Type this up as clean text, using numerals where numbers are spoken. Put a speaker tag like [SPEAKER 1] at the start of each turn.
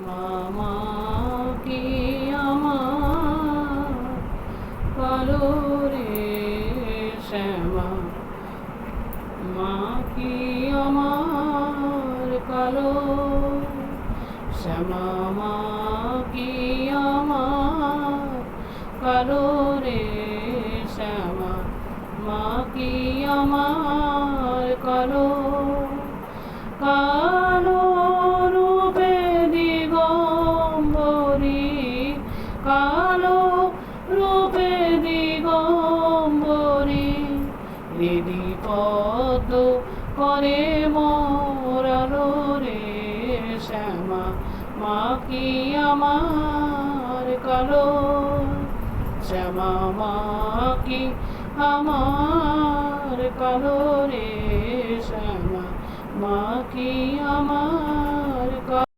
[SPEAKER 1] মামা কি আমার কালো রে শ্যামা, মা কি আমার কালো, শ্যামা মা কি আমার কালো রে শ্যামা, মা কি আমার কালো। কালো রূপে দিগম্বরী, কালো রূপে দিগম্বরী, হৃদি পদ্ম করে মোরালো রে শ্যামা, মা কি আমার কালো, শ্যামা মা কি আমার কালো রে শ্যামা, মা কি আমার